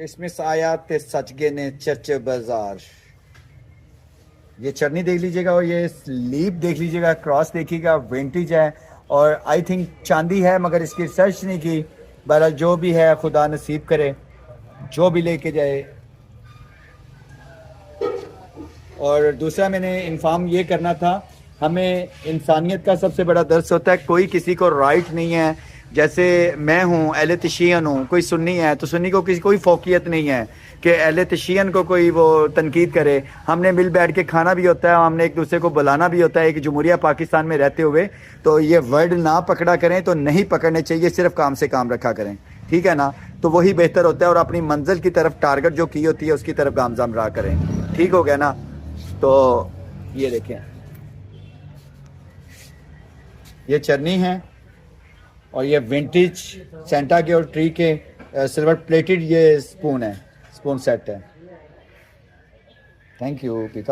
Christmas आया ते सच गए ने चर्च बाजार। ये चटनी देख लीजिएगा और ये स्लीप देख लीजिएगा, क्रॉस देखिएगा, विंटेज है और आई थिंक चांदी है, मगर इसकी रिसर्च नहीं की। बहरहाल जो भी है खुदा नसीब करे, जो भी लेके जाए। और दूसरा मैंने इन्फॉर्म ये करना था, हमें इंसानियत का सबसे बड़ा दर्स होता है, कोई किसी को राइट नहीं है। जैसे मैं हूँ अहले तशियन हूँ, कोई सुन्नी है तो सुन्नी को किसी कोई फोकियत नहीं है कि अहले तशियन को कोई वो तनकीद करे। हमने मिल बैठ के खाना भी होता है, हमने एक दूसरे को बुलाना भी होता है। एक जमहूरिया पाकिस्तान में रहते हुए तो ये वर्ड ना पकड़ा करें तो नहीं पकड़ने चाहिए, सिर्फ काम से काम रखा करें, ठीक है ना। तो वही बेहतर होता है और अपनी मंजिल की तरफ टारगेट जो की होती है उसकी तरफ गामजाम रहा करें, ठीक हो गया ना। तो ये देखें, ये चटनी है और ये विंटेज सेंटा के और ट्री के सिल्वर प्लेटेड ये स्पून है, स्पून सेट है। थैंक यू पीता।